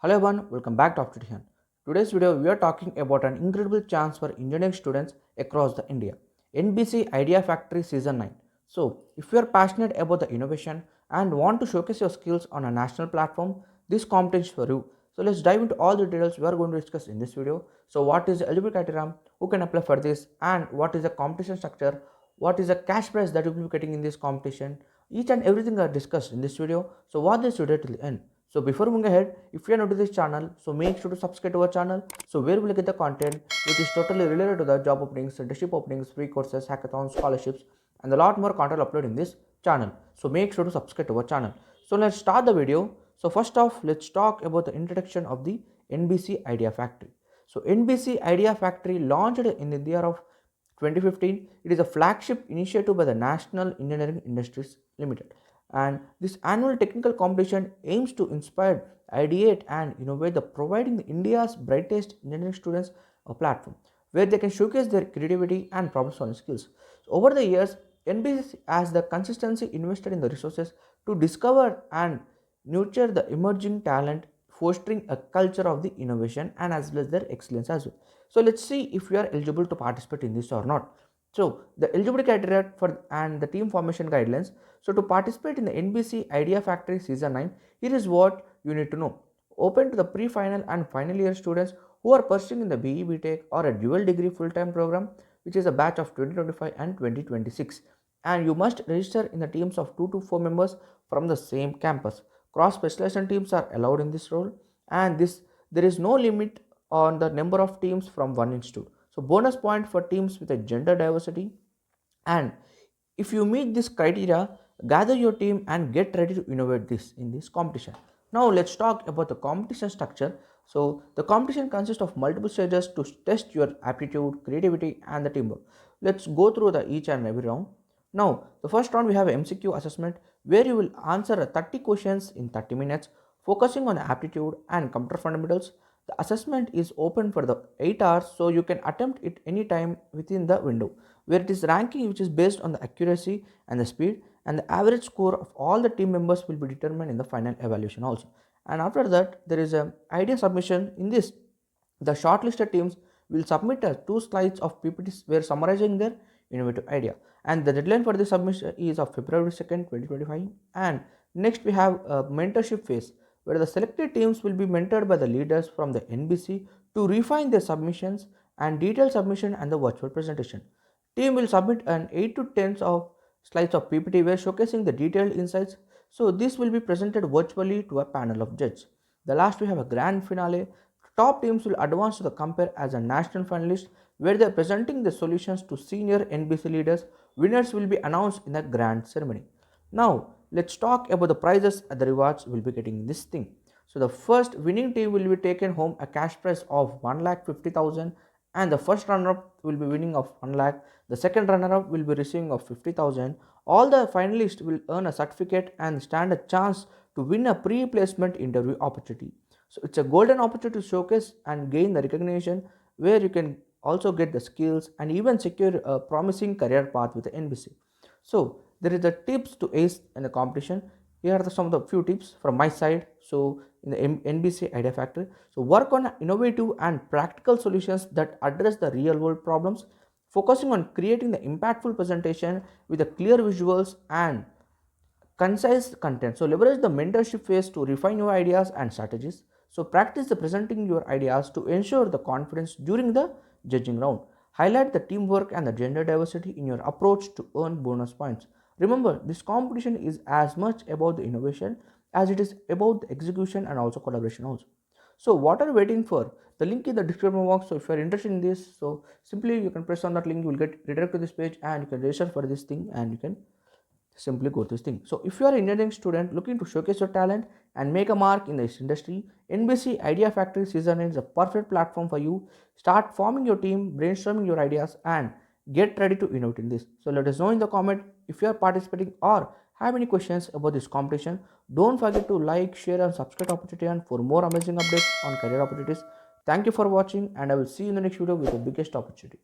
Hello everyone, welcome back to Optician. Today's video we are talking about an incredible chance for engineering students across the India. NBC Idea Factory Season 9. So, if you are passionate about the innovation and want to showcase your skills on a national platform, this competition is for you. So let's dive into all the details we are going to discuss in this video. So what is the eligibility criteria, who can apply for this, and what is the competition structure, what is the cash prize that you will be getting in this competition. Each and everything are discussed in this video. So watch this video till the end. So before moving ahead, if you are new to this channel, so make sure to subscribe to our channel. So where we will get the content which is totally related to the job openings, internship openings, free courses, hackathons, scholarships, and a lot more content uploaded in this channel. So make sure to subscribe to our channel. So let's start the video. So first off, let's talk about the introduction of the NBC Idea Factory. So NBC Idea Factory launched in the year of 2015. It is a flagship initiative by the National Engineering Industries Limited, and this annual technical competition aims to inspire, ideate, and innovate the providing India's brightest engineering students a platform where they can showcase their creativity and problem solving skills. So over the years, NBC has the consistency invested in the resources to discover and nurture the emerging talent, fostering a culture of the innovation and as well as their excellence as well. So let's see if we are eligible to participate in this or not. So the eligibility criteria for and the team formation guidelines. So to participate in the NBC Idea Factory Season 9, here is what you need to know. Open to the pre-final and final year students who are pursuing in the BE BTech or a dual degree full-time program, which is a batch of 2025 and 2026. And you must register in the teams of 2 to 4 members from the same campus. Cross specialization teams are allowed in this role, and this there is no limit on the number of teams from one institute. So bonus point for teams with a gender diversity. And if you meet this criteria, gather your team and get ready to innovate this in this competition. Now let's talk about the competition structure. So the competition consists of multiple stages to test your aptitude, creativity, and the teamwork. Let's go through the each and every round. Now the first round we have MCQ assessment where you will answer 30 questions in 30 minutes, focusing on aptitude and computer fundamentals. The assessment is open for the 8 hours, so you can attempt it anytime within the window, where it is ranking which is based on the accuracy and the speed, and the average score of all the team members will be determined in the final evaluation also. And after that, there is a idea submission. In this, the shortlisted teams will submit 2 slides of PPTs where summarizing their innovative idea, and the deadline for this submission is of February 2nd, 2025. And next we have a mentorship phase where the selected teams will be mentored by the leaders from the NBC to refine their submissions and detailed submission and the virtual presentation. Team will submit an 8 to 10 of slides of PPT where showcasing the detailed insights. So this will be presented virtually to a panel of judges. The last we have a grand finale. Top teams will advance to the compare as a national finalist where they are presenting the solutions to senior NBC leaders. Winners will be announced in the grand ceremony. Now let's talk about the prizes and the rewards we'll be getting in this thing. So the first winning team will be taken home a cash prize of 1,50,000, and the first runner up will be winning of 1 lakh. The second runner up will be receiving of 50,000. All the finalists will earn a certificate and stand a chance to win a pre-placement interview opportunity. So it's a golden opportunity to showcase and gain the recognition where you can also get the skills and even secure a promising career path with the NBC. So there is the tips to ace in the competition. Here are some of the few tips from my side. So in the NBC Idea Factory, so work on innovative and practical solutions that address the real world problems, focusing on creating the impactful presentation with the clear visuals and concise content. So leverage the mentorship phase to refine your ideas and strategies. So practice the presenting your ideas to ensure the confidence during the judging round. Highlight the teamwork and the gender diversity in your approach to earn bonus points. Remember, this competition is as much about the innovation as it is about the execution and also collaboration also. So what are you waiting for? The link in the description box. So if you are interested in this, so simply you can press on that link, you will get redirected to this page and you can register for this thing and you can simply go to this thing. So if you are an engineering student looking to showcase your talent and make a mark in this industry, NBC Idea Factory Season 9 is a perfect platform for you. Start forming your team, brainstorming your ideas, and get ready to innovate in this. So let us know in the comment if you are participating or have any questions about this competition. Don't forget to like, share, and subscribe to Opportunity and for more amazing updates on career opportunities. Thank you for watching, and I will see you in the next video with the biggest opportunity.